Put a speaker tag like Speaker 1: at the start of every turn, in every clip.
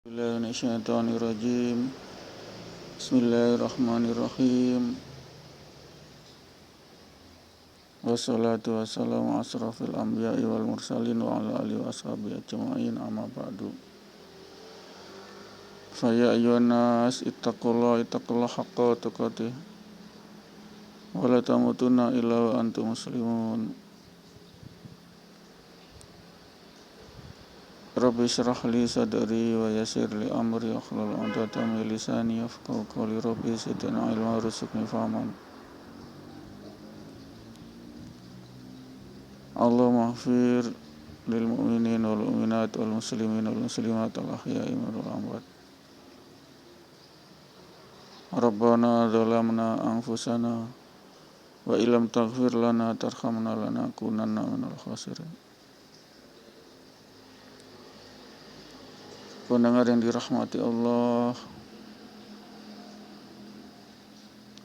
Speaker 1: Bismillahirrahmanirrahim. Bismillahirrahmanirrahim. Wassalatu wassalamu asrafil anbiya'i wal mursalin wa ala alihi wa ashabihi ajma'in amma ba'du. Fa ya ayyuhan nas ittaqullaha haqqa tuqatih wa la tamutunna illa wa antum muslimun. Rabbi syrah li sadri wa yassir li amri wahlul 'uqdatam min lisani yafqahu qawli. Rabbi zidni ilma warzuqni fahman. Allahumma ighfir lil mu'minin wal mu'minat wal muslimin wal muslimat al ahya'i minhum wal amwat. Rabbana zalamna anfusana wa illam taghfir lana tarhamna lanakunanna minal khasirin. Pendengar yang dirahmati Allah,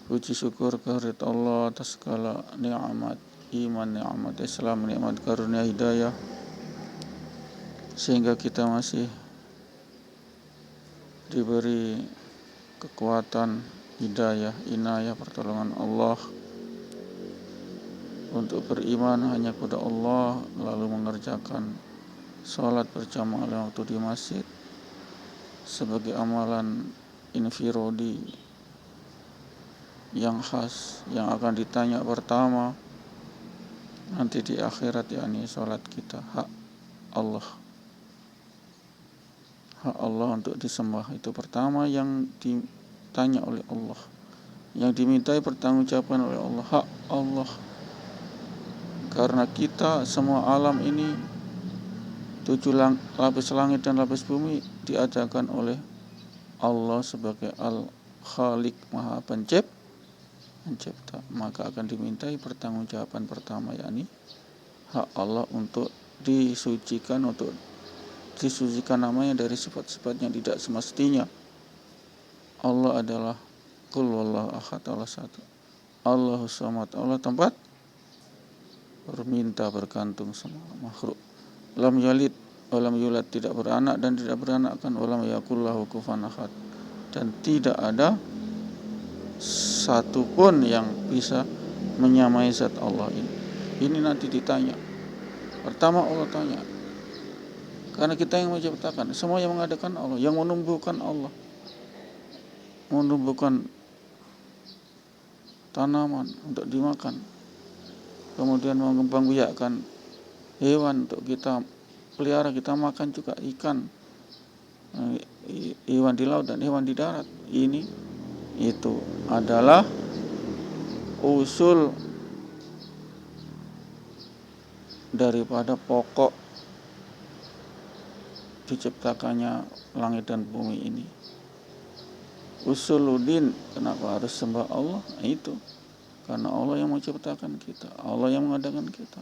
Speaker 1: puji syukur kehadirat Allah atas segala nikmat iman, nikmat Islam, nikmat karunia hidayah, sehingga kita masih diberi kekuatan, hidayah, inayah, pertolongan Allah untuk beriman hanya kepada Allah, lalu mengerjakan sholat berjamaah waktu di masjid sebagai amalan infirodi yang khas, yang akan ditanya pertama nanti di akhirat, yakni sholat kita, hak Allah untuk disembah, itu pertama yang ditanya oleh Allah, yang dimintai pertanggungjawaban oleh Allah, hak Allah. Karena kita semua alam ini, 7 lapis langit dan lapis bumi diadakan oleh Allah sebagai Al-Khaliq, Maha Pencipta, maka akan dimintai pertanggungjawaban pertama, yakni hak Allah untuk disucikan namanya dari sifat-sifat yang tidak semestinya. Allah adalah Qul wallahu ahad, Allah satu, Allahus samad, Allah tempat berminta, bergantung semua makhluk. Lam yalid walam yulad, tidak beranak dan tidak beranakkan. Walam yakul lahu kufuwan ahad, dan tidak ada satupun yang bisa menyamai zat Allah ini. Ini nanti ditanya. Pertama Allah tanya, karena kita yang menciptakan, semua yang mengadakan Allah, yang menumbuhkan Allah, menumbuhkan tanaman untuk dimakan, kemudian mengembangbiakkan hewan untuk kita pelihara, kita makan juga, ikan, hewan di laut dan hewan di darat. Itu adalah usul daripada pokok diciptakannya langit dan bumi ini. Usuluddin, kenapa harus sembah Allah? Itu karena Allah yang menciptakan kita, Allah yang mengadakan kita,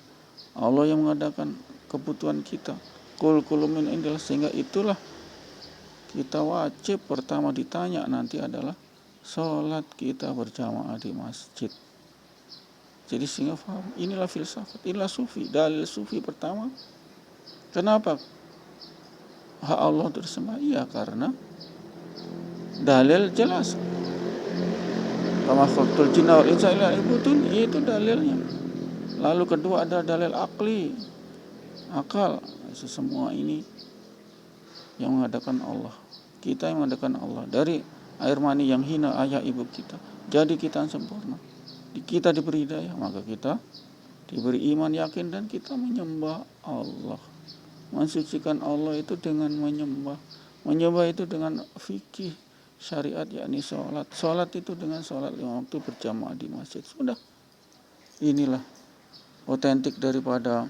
Speaker 1: Allah yang mengadakan kebutuhan kita. Qul kullu min indillah, sehingga itulah kita wajib pertama ditanya nanti adalah sholat kita berjamaah di masjid. Jadi sehingga paham, inilah filsafat, inilah sufi, dalil sufi pertama. Kenapa hak Allah untuk disembah? Iya, karena dalil jelas. Kama khalaqtul jinna wal insa illa liya'budun, itu dalilnya. Lalu kedua ada dalil akli, akal. Semua ini yang mengadakan Allah, kita yang mengadakan Allah. Dari air mani yang hina ayah ibu kita, jadi kita yang sempurna, kita diberi hidayah, maka kita diberi iman, yakin, dan kita menyembah Allah. Mensucikan Allah itu dengan menyembah itu dengan fikih syariat, yakni sholat itu dengan sholat 5 waktu berjamaah di masjid. Sudah, inilah otentik daripada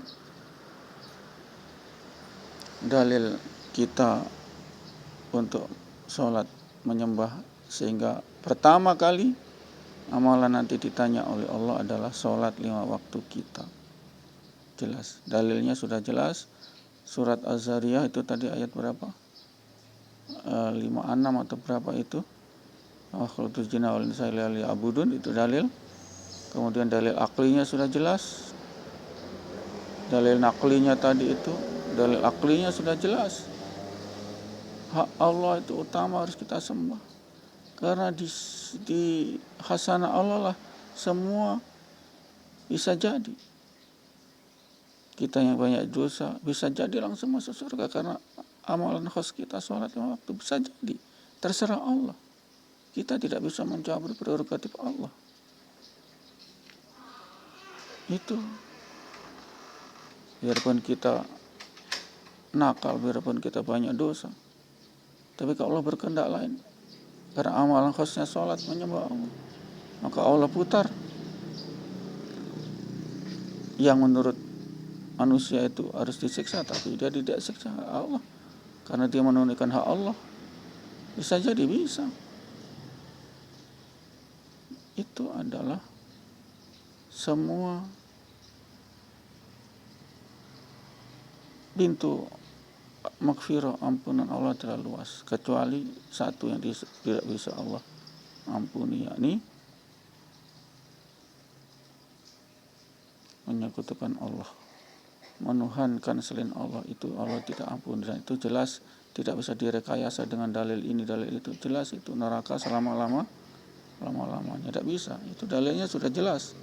Speaker 1: dalil kita untuk sholat, menyembah. Sehingga pertama kali amalan nanti ditanya oleh Allah adalah sholat 5 waktu kita. Jelas, dalilnya sudah jelas. Surat Az-Zariyah itu tadi ayat berapa? 56 atau berapa itu? Khalaqtul jinna wal insa illa liya'budun, itu dalil. Kemudian dalil aklinya sudah jelas. Dalil naklinya tadi itu, dalil aklinya sudah jelas. hak Allah itu utama, harus kita sembah. Karena di hasanah Allah lah semua bisa jadi. Kita yang banyak dosa bisa jadi langsung masuk surga karena amalan khas kita sholat 5 waktu, bisa jadi. Terserah Allah. Kita tidak bisa mencabut prerogatif Allah. Itu. Biarpun kita nakal, biarpun kita banyak dosa, tapi kalau Allah berkehendak lain, karena amalan khasnya sholat menyembah Allah, maka Allah putar yang menurut manusia itu harus disiksa, tapi dia tidak siksa Allah karena dia menunaikan hak Allah. Bisa jadi bisa. Itu adalah semua pintu maghfirah, ampunan Allah terlalu luas, kecuali satu yang tidak bisa Allah ampuni, yakni menyekutukan Allah, menuhankan selain Allah. Itu Allah tidak ampuni, dan itu jelas tidak bisa direkayasa dengan dalil ini dalil itu. Jelas itu neraka selama-lamanya, tidak bisa. Itu dalilnya sudah jelas.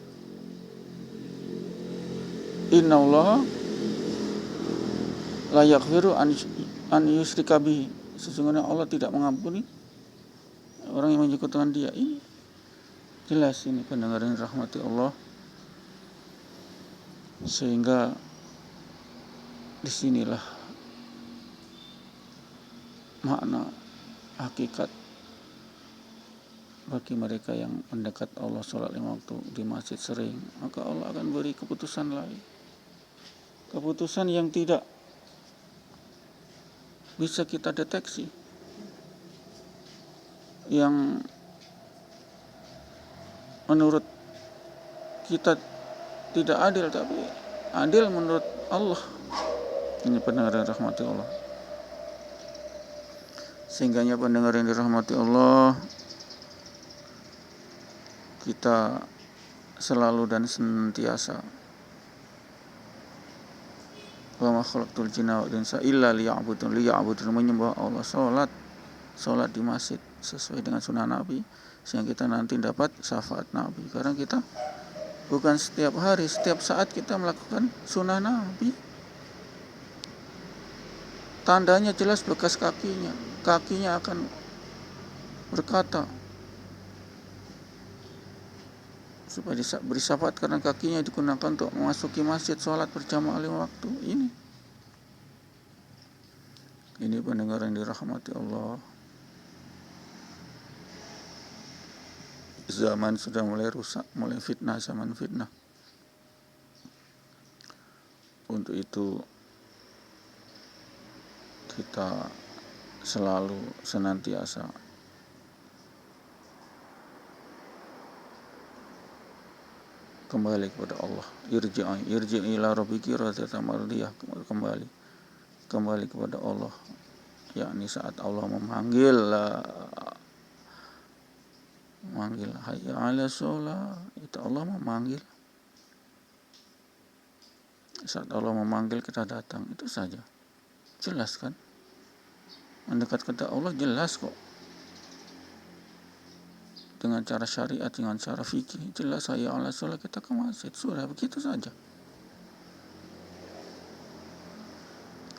Speaker 1: Innallaha la yaghfiru an yushrika bihi. Sesungguhnya Allah tidak mengampuni orang yang menyekutukan Dia. Ini jelas, ini pendengar yang rahmati Allah. Sehingga disinilah makna hakikat bagi mereka yang mendekat Allah sholat 5 waktu di masjid sering, maka Allah akan beri keputusan lain, keputusan yang tidak bisa kita deteksi, yang menurut kita tidak adil, tapi adil menurut Allah. Ini pendengar yang dirahmati Allah. Sehingganya pendengar yang dirahmati Allah, kita selalu dan senantiasa wa ma khalaqtul jinna wal insa illa liya'budun, menyembah Allah, salat di masjid sesuai dengan sunnah Nabi, sehingga kita nanti dapat syafaat Nabi. Karena kita bukan setiap hari, setiap saat kita melakukan sunnah Nabi. Tandanya jelas bekas kakinya. Kakinya akan berkata supaya beri syafaat, karena kakinya digunakan untuk memasuki masjid sholat berjamaah 5 waktu. Ini pendengar yang dirahmati Allah. Zaman sudah mulai rusak, mulai fitnah, zaman fitnah. Untuk itu kita selalu senantiasa kembali kepada Allah. Irji'i ila rabbiki radiyatan mardiyah, kembali kepada Allah, yakni saat Allah memanggil hayya 'ala sholat, itu Allah memanggil. Saat Allah memanggil kita datang, itu saja. Jelas kan? Mendekat kepada Allah jelas kok. Dengan cara syariat, dengan cara fikih, jelas hayya 'ala sholat, kita ke masjid. Sudah begitu saja.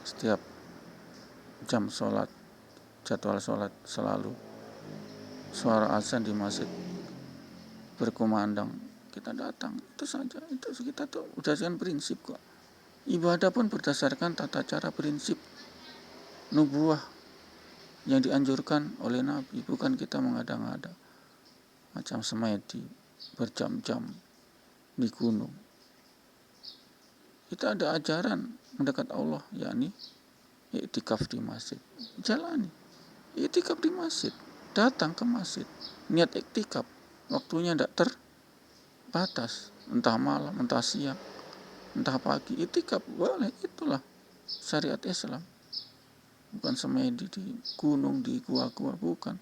Speaker 1: Setiap jam sholat, jadwal sholat selalu suara azan di masjid berkumandang, kita datang. Itu saja. Itu kita tuh berdasarkan prinsip kok. Ibadah pun berdasarkan tata cara prinsip nubuah yang dianjurkan oleh Nabi, bukan kita mengada-ngada macam semedi berjam-jam di gunung. Kita ada ajaran mendekat Allah, yakni iktikaf di masjid. Jalani iktikaf di masjid, datang ke masjid, niat iktikaf, waktunya tidak terbatas, entah malam, entah siang, entah pagi, iktikaf boleh. Itulah syariat Islam. Bukan semedi di gunung, di gua-gua, bukan.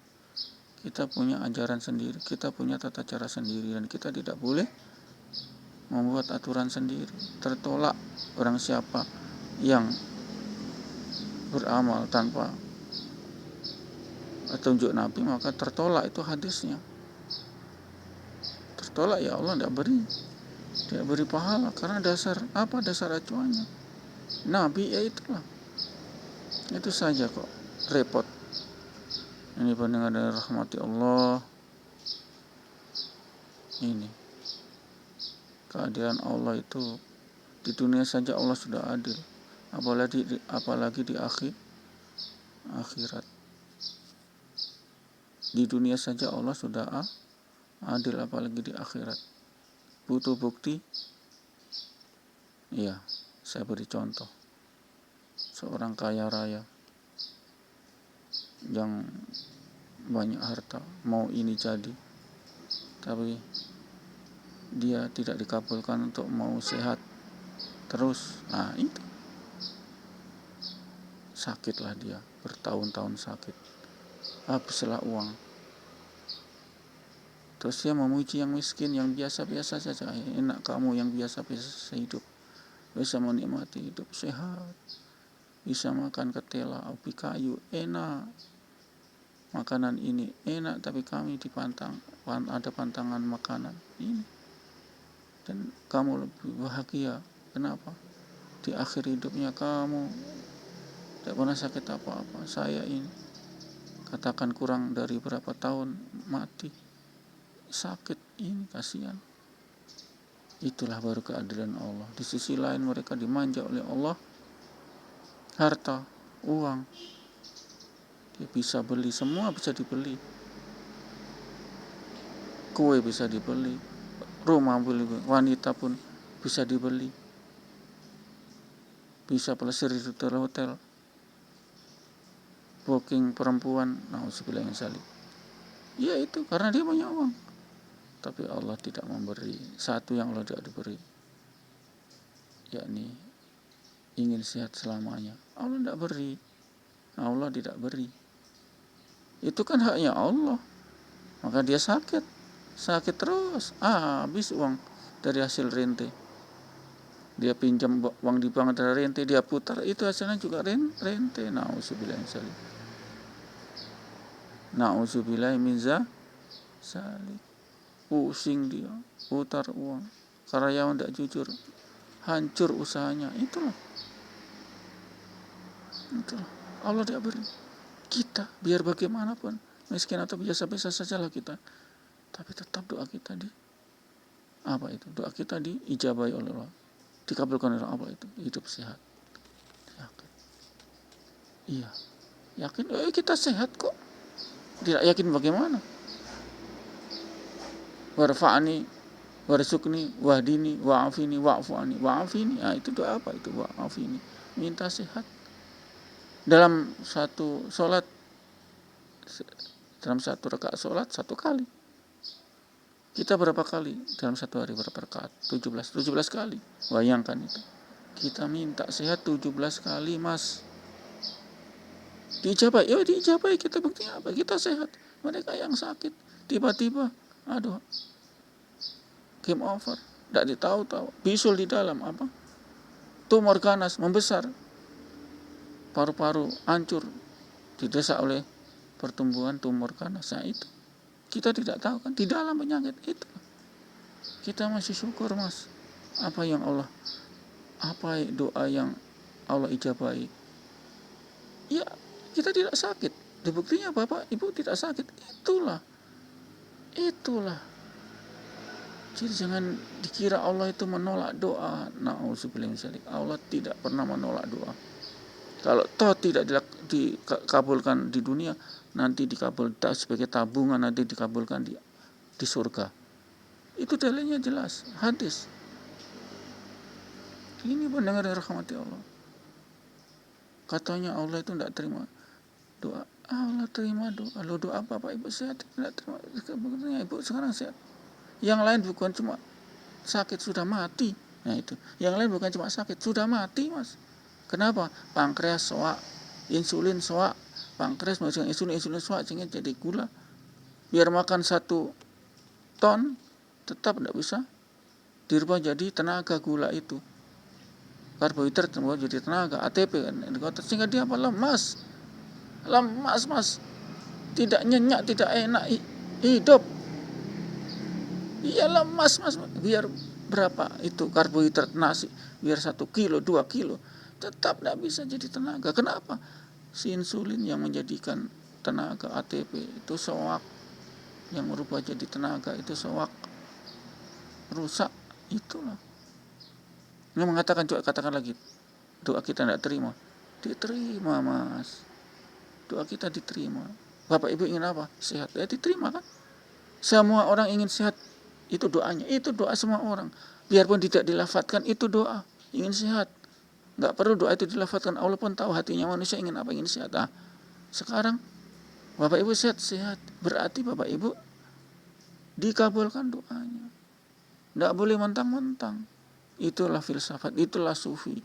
Speaker 1: Kita punya ajaran sendiri, kita punya tata cara sendiri, dan kita tidak boleh membuat aturan sendiri. Tertolak orang siapa yang beramal tanpa petunjuk Nabi, maka tertolak itu hadisnya. Tertolak, ya Allah tidak beri pahala. Karena dasar acuannya? Nabi, ya itulah. Itu saja kok repot. Ini pendengar dari rahmati Allah. Ini keadilan Allah itu di dunia saja Allah sudah adil, apalagi di akhirat. Di dunia saja Allah sudah adil, apalagi di akhirat. Butuh bukti? Iya, saya beri contoh. Seorang kaya raya yang banyak harta, mau ini jadi, tapi dia tidak dikabulkan untuk mau sehat terus. Nah, itu sakitlah dia, bertahun-tahun sakit, habislah uang. Terus dia memuji yang miskin, yang biasa-biasa saja. Enak kamu yang biasa-biasa hidup, bisa menikmati hidup sehat, bisa makan ketela, api kayu, enak. Makanan ini enak, tapi kami ada pantangan makanan ini, dan kamu lebih bahagia. Kenapa? Di akhir hidupnya kamu tidak pernah sakit apa-apa. Saya ini, katakan kurang dari berapa tahun mati, sakit ini, kasihan. Itulah baru keadilan Allah. Di sisi lain mereka dimanja oleh Allah, harta, uang, dia bisa beli, semua bisa dibeli. Kue bisa dibeli, rumah beli, wanita pun bisa dibeli, bisa pelesir di hotel, booking perempuan, nauzubillah min dzalik. Ya itu karena dia punya uang. Tapi Allah tidak memberi. Satu yang Allah tidak diberi, yakni ingin sehat selamanya. Allah tidak beri. Allah tidak beri. Itu kan haknya Allah. Maka dia sakit terus, habis uang dari hasil rente. Dia pinjam uang di bank dari rente, dia putar, itu hasilnya juga rente. Nauzubillah min dzalik. Nauzubillah min dzalik. Pusing dia, putar uang, karyawan tidak jujur, hancur usahanya. Itulah Allah tidak beri. Kita biar bagaimanapun miskin atau biasa-biasa sajalah kita, tapi tetap doa kita doa kita diijabahi oleh Allah, dikabulkan oleh Allah. Itu hidup sehat, yakin. Iya, yakin. Kita sehat kok. Tidak yakin bagaimana? Warfa'ni warsukni wahdini wa'afini wa'fu'ani wa'afini. Itu doa apa itu? Wa'afini, minta sehat. Dalam satu rakaat sholat satu kali. Kita berapa kali dalam satu hari? Berapa rakaat? 17 kali. Bayangkan itu. Kita minta sehat 17 kali, Mas. Diijabai. Diijabai. Kita buktinya apa? Kita sehat. Mereka yang sakit tiba-tiba, game over. Tidak ditahu-tahu. Bisul di dalam tumor ganas membesar. Paru-paru hancur, didesak oleh pertumbuhan tumor ganas. Itu kita tidak tahu kan, di dalam penyakit itu. Kita masih syukur, Mas. Apa doa yang Allah ijabahi? Ya, kita tidak sakit. Buktinya Bapak Ibu tidak sakit. Itulah. Jadi jangan dikira Allah itu menolak doa. Nauzubillah min dzalik. Allah tidak pernah menolak doa. Kalau toh tidak dikabulkan di dunia, nanti dikabulkan sebagai tabungan, nanti dikabulkan di surga. Itu dalilnya jelas, hadis. Ini pendengar yang rahmati Allah. Katanya Allah itu tidak terima doa. Allah terima doa. Lo doa Bapak Ibu sehat, tidak terima. Sebetulnya Ibu sekarang sehat. Yang lain bukan cuma sakit, sudah mati. Nah itu. Yang lain bukan cuma sakit, sudah mati, Mas. Kenapa? Pankreas soak, insulin soak, pankreas masuk insulin soak sehingga jadi gula. Biar makan 1 ton tetap tidak bisa dirubah jadi tenaga gula itu. Karbohidrat dirubah jadi tenaga, ATP kan. Sehingga dia lemas, Mas. tidak nyenyak, tidak enak hidup. Iyalah mas, biar berapa itu karbohidrat nasi, biar 1 kilo, 2 kilo, tetap tidak bisa jadi tenaga. Kenapa? Si insulin yang menjadikan tenaga ATP itu soak, yang merubah jadi tenaga itu soak, rusak. Itulah. Ini mengatakan, juga katakan lagi, doa kita tidak terima. Diterima mas, doa kita diterima. Bapak ibu ingin apa? Sehat, ya diterima kan. Semua orang ingin sehat, itu doanya, itu doa semua orang. Biarpun tidak dilafatkan, itu doa, ingin sehat. Gak perlu doa itu dilafatkan, Allah pun tahu hatinya manusia ingin apa, ingin sehat. Nah, sekarang Bapak ibu sehat, berarti Bapak ibu dikabulkan doanya. Gak boleh mentang-mentang. Itulah filsafat, itulah sufi.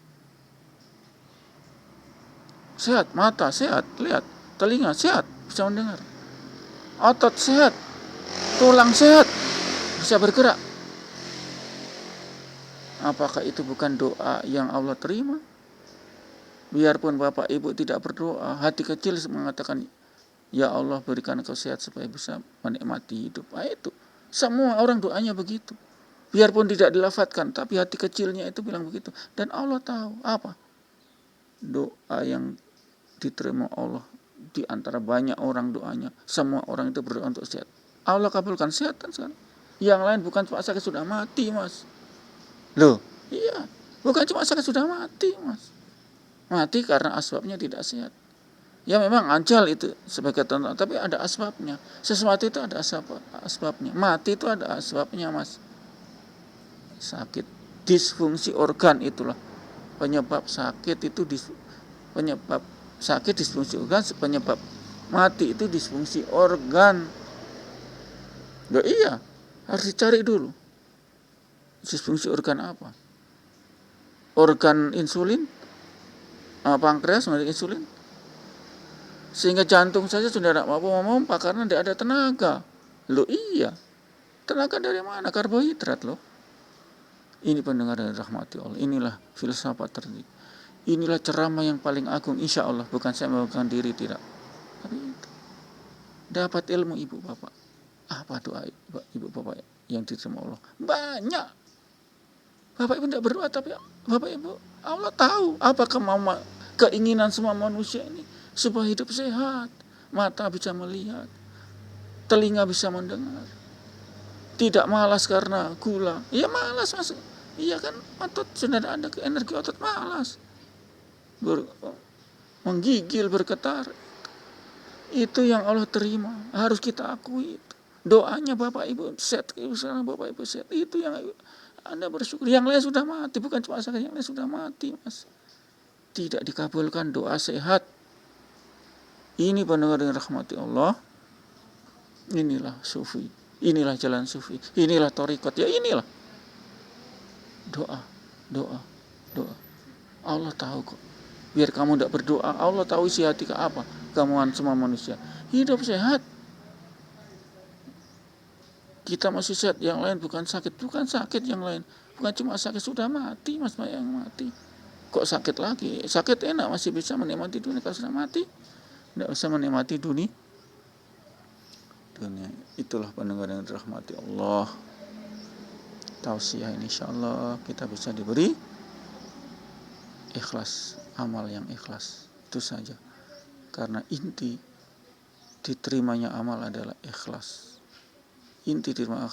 Speaker 1: Sehat, mata sehat, lihat, telinga sehat, bisa mendengar, otot sehat, tulang sehat, bisa bergerak. Apakah itu bukan doa yang Allah terima? Biarpun Bapak Ibu tidak berdoa, hati kecil mengatakan, ya Allah berikan kau sehat supaya bisa menikmati hidup. Nah, itu semua orang doanya begitu. Biarpun tidak dilafatkan, tapi hati kecilnya itu bilang begitu. Dan Allah tahu apa doa yang diterima Allah. Di antara banyak orang doanya, semua orang itu berdoa untuk sehat. Allah kabulkan sehat kan sekarang. Yang lain bukan cuma sakit sudah mati mas. Loh, iya, bukan cuma sakit sudah mati mas. Mati karena asbabnya tidak sehat. Ya memang ajal itu sebagai contoh, tapi ada asbabnya. Sesuatu itu ada asbabnya. Mati itu ada asbabnya mas. Sakit, disfungsi organ itulah penyebab sakit itu, penyebab sakit disfungsi organ, penyebab mati itu disfungsi organ. Loh iya, harus dicari dulu. Disfungsi organ apa? Organ insulin, pankreas menjadi insulin, sehingga jantung saja sudah tidak mampu memompa karena tidak ada tenaga. Loh iya, tenaga dari mana? Karbohidrat loh. Ini pendengar yang rahmati Allah. Inilah filsafat tertinggi. Inilah ceramah yang paling agung, insya Allah. Bukan saya membanggakan diri, tidak. Tapi itu. Dapat ilmu ibu bapak. Apa doa ibu bapak yang diterima Allah? Banyak. Bapak ibu tidak berdoa, tapi bapak ibu, Allah tahu apa keinginan semua manusia ini. Supaya hidup sehat. Mata bisa melihat. Telinga bisa mendengar. Tidak malas karena gula. Iya malas mas. Iya kan, otot sudah ada energi otot, malas. Menggigil, bergetar. Itu yang Allah terima. Harus kita akui itu. Doanya Bapak Ibu sehat. Sekarang Bapak Ibu sehat. Itu yang Anda bersyukur. Yang lain sudah mati. Bukan cuma sakit, yang lain sudah mati mas. Tidak dikabulkan doa sehat. Ini pendengar dengan rahmati Allah. Inilah sufi. Inilah jalan sufi. Inilah thariqat. Ya inilah. Doa. Allah tahu kok. Biar kamu tidak berdoa, Allah tahu isi hati ke apa. Kamuan semua manusia. Hidup sehat. Kita masih sehat. Yang lain bukan sakit. Bukan sakit yang lain. Bukan cuma sakit, sudah mati mas, yang mati. Kok sakit lagi? Sakit enak, masih bisa menikmati dunia. Kalau sudah mati, tidak bisa menikmati dunia. Itulah pendengar yang dirahmati Allah. Tausiah ini insyaallah kita bisa diberi ikhlas, amal yang ikhlas. Itu saja. Karena inti diterimanya amal adalah ikhlas. Inti diterima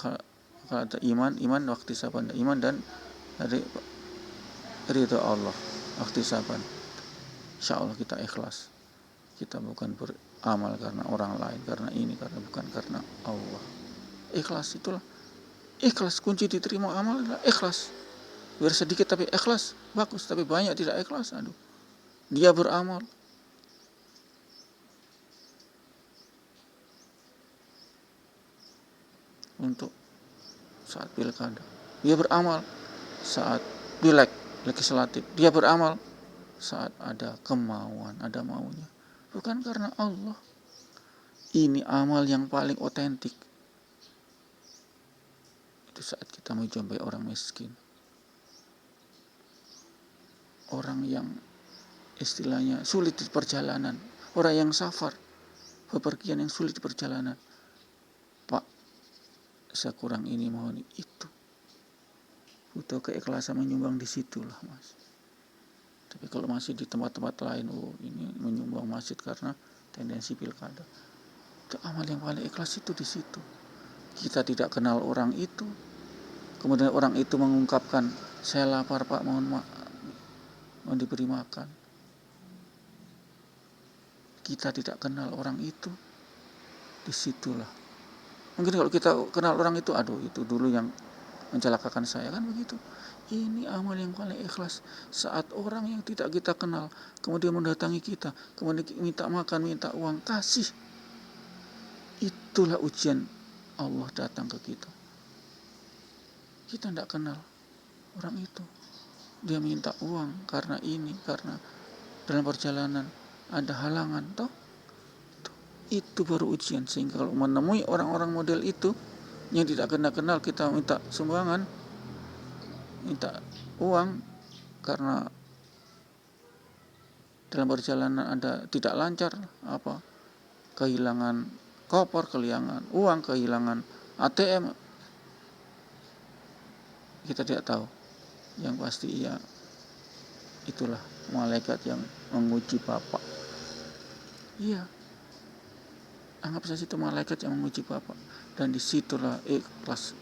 Speaker 1: ada iman waktu saban, iman dan dari ridha Allah waktu saban. Insyaallah kita ikhlas. Kita bukan beramal karena orang lain, karena ini, karena bukan karena Allah. Ikhlas itulah. Ikhlas, kunci diterima amal adalah ikhlas. Biar sedikit tapi ikhlas, bagus. Tapi banyak tidak ikhlas, aduh. Dia beramal. Untuk saat pilkada. Dia beramal saat pileg, legislatif. Dia beramal saat ada kemauan, ada maunya. Bukan karena Allah. Ini amal yang paling otentik. Itu saat kita menjumpai orang miskin. Orang yang istilahnya sulit di perjalanan. Orang yang safar. bepergian yang sulit di perjalanan. Pak, saya kurang ini, mohon itu. Butuh keikhlasan menyumbang di situlah, Mas. Tapi kalau masih di tempat-tempat lain, ini menyumbang masjid karena tendensi pilkada. Itu amal yang paling ikhlas itu di situ. Kita tidak kenal orang itu, kemudian orang itu mengungkapkan, saya lapar Pak, mohon diberi makan. Kita tidak kenal orang itu, disitulah. Mungkin kalau kita kenal orang itu, aduh itu dulu yang mencelakakan saya, kan begitu. Ini amal yang paling ikhlas. Saat orang yang tidak kita kenal kemudian mendatangi kita, kemudian minta makan, minta uang, kasih. Itulah ujian Allah datang ke kita. Kita tidak kenal orang itu. Dia minta uang karena ini, karena dalam perjalanan ada halangan, toh. Itu baru ujian. Sehingga kalau menemui orang-orang model itu yang tidak kenal, kita minta sumbangan, minta uang karena dalam perjalanan ada tidak lancar, kehilangan koper, kehilangan uang, kehilangan ATM, kita tidak tahu. Yang pasti itulah malaikat yang menguji Bapak. Iya, anggap saja itu malaikat yang menguji Bapak. Dan disitulah ikhlas.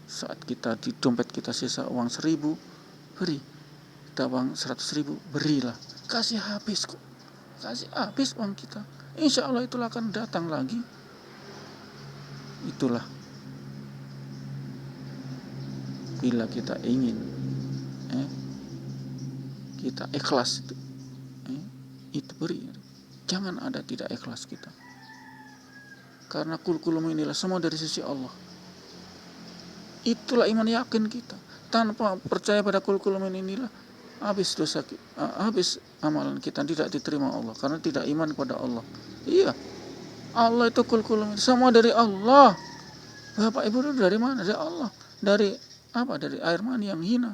Speaker 1: Saat kita di dompet kita sisa uang 1.000, beri. Kita uang 100.000, berilah. Kasih habis kok. Kasih habis uang kita. Insya Allah itulah akan datang lagi. Itulah. Bila kita ingin, kita ikhlas itu beri. Jangan ada tidak ikhlas kita. Karena kulkulum inilah semua dari sisi Allah. Itulah iman yakin kita. Tanpa percaya pada kulkulum inilah habis dosa kita, habis amalan kita tidak diterima Allah karena tidak iman kepada Allah. Iya. Allah itu kulkulum, semua dari Allah. Bapak ibu itu dari mana? Dari Allah. Dari Dari air mani yang hina.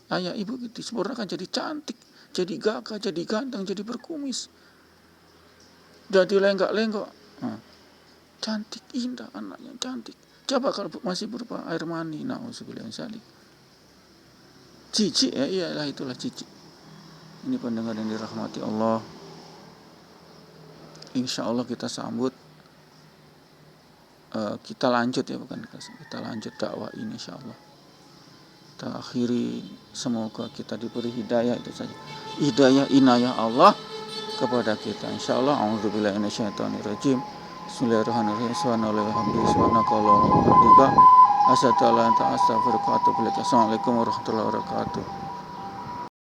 Speaker 1: Ayah ibu disempurnakan jadi cantik, jadi gagah, jadi ganteng, jadi berkumis. Jadi lenggak-lenggok. Cantik, indah anaknya, cantik. Coba kalau masih berupa air mani, na'udzubillah min dzalik. Jijik ya, iyalah itulah jijik. Ini pendengar yang dirahmati Allah. Insya Allah kita sambut, kita lanjut ya, kita lanjut dakwah ini insya Allah. Kita akhiri, semoga kita diberi hidayah, itu saja. Hidayah inayah Allah kepada kita. Insya Allah. A'udzubillahi minasyaitonirrajim. Bismillahirrahmanirrahim. Subhanakallahumma wa bihamdika asyhadu an la ilaha illa anta astaghfiruka wa atubu ilaik. Assalamualaikum warahmatullahi wabarakatuh.